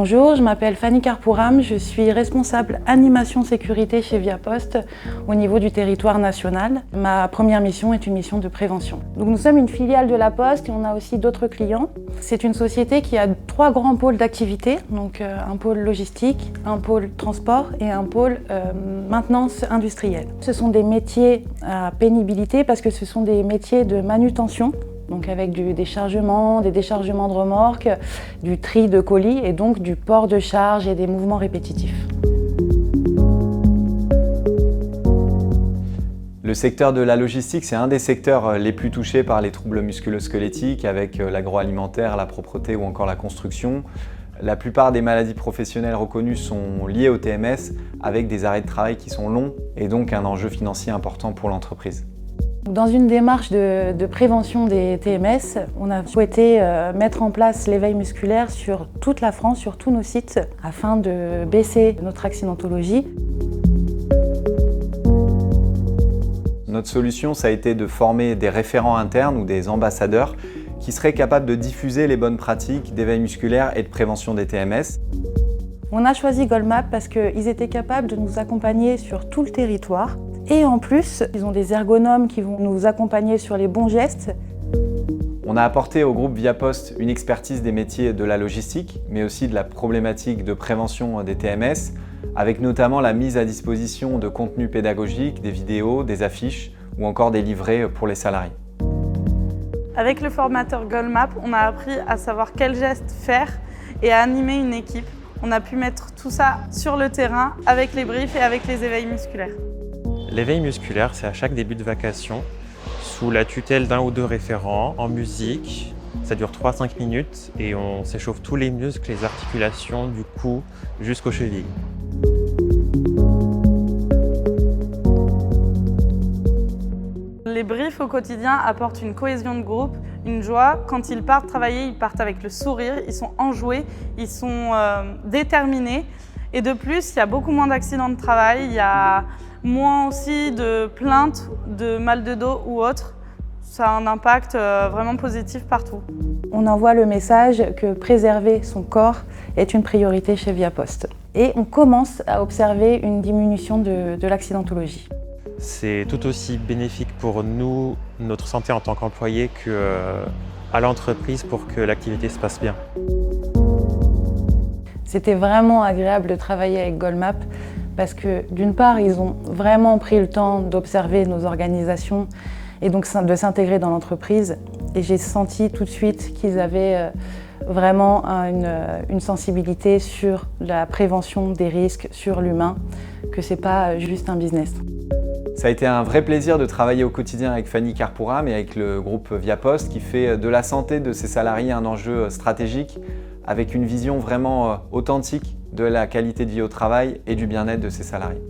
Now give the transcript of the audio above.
Bonjour, je m'appelle Fanny Karpouram, je suis responsable animation sécurité chez Viapost au niveau du territoire national. Ma première mission est une mission de prévention. Donc nous sommes une filiale de La Poste et on a aussi d'autres clients. C'est une société qui a 3 grands pôles d'activité, donc un pôle logistique, un pôle transport et un pôle maintenance industrielle. Ce sont des métiers à pénibilité parce que ce sont des métiers de manutention. Donc avec des déchargements de remorques, du tri de colis et donc du port de charge et des mouvements répétitifs. Le secteur de la logistique, c'est un des secteurs les plus touchés par les troubles musculo-squelettiques avec l'agroalimentaire, la propreté ou encore la construction. La plupart des maladies professionnelles reconnues sont liées au TMS avec des arrêts de travail qui sont longs et donc un enjeu financier important pour l'entreprise. Dans une démarche de prévention des TMS, on a souhaité mettre en place l'éveil musculaire sur toute la France, sur tous nos sites, afin de baisser notre accidentologie. Notre solution, ça a été de former des référents internes ou des ambassadeurs qui seraient capables de diffuser les bonnes pratiques d'éveil musculaire et de prévention des TMS. On a choisi Goldmap parce qu'ils étaient capables de nous accompagner sur tout le territoire. Et en plus, ils ont des ergonomes qui vont nous accompagner sur les bons gestes. On a apporté au groupe Viapost une expertise des métiers de la logistique, mais aussi de la problématique de prévention des TMS, avec notamment la mise à disposition de contenus pédagogiques, des vidéos, des affiches ou encore des livrets pour les salariés. Avec le formateur Goldmap, on a appris à savoir quels gestes faire et à animer une équipe. On a pu mettre tout ça sur le terrain avec les briefs et avec les éveils musculaires. L'éveil musculaire, c'est à chaque début de vacation, sous la tutelle d'un ou deux référents, en musique. Ça dure 3-5 minutes et on s'échauffe tous les muscles, les articulations, du cou jusqu'aux chevilles. Les briefs au quotidien apportent une cohésion de groupe, une joie. Quand ils partent travailler, ils partent avec le sourire, ils sont enjoués, ils sont déterminés. Et de plus, il y a beaucoup moins d'accidents de travail, il y a moins aussi de plaintes, de mal de dos ou autre. Ça a un impact vraiment positif partout. On envoie le message que préserver son corps est une priorité chez Viapost. Et on commence à observer une diminution de l'accidentologie. C'est tout aussi bénéfique pour nous, notre santé en tant qu'employés, qu'à l'entreprise pour que l'activité se passe bien. C'était vraiment agréable de travailler avec Goldmap parce que d'une part, ils ont vraiment pris le temps d'observer nos organisations et donc de s'intégrer dans l'entreprise. Et j'ai senti tout de suite qu'ils avaient vraiment une sensibilité sur la prévention des risques, sur l'humain, que c'est pas juste un business. Ça a été un vrai plaisir de travailler au quotidien avec Fanny Karpouram et avec le groupe Viapost qui fait de la santé de ses salariés un enjeu stratégique avec une vision vraiment authentique de la qualité de vie au travail et du bien-être de ses salariés.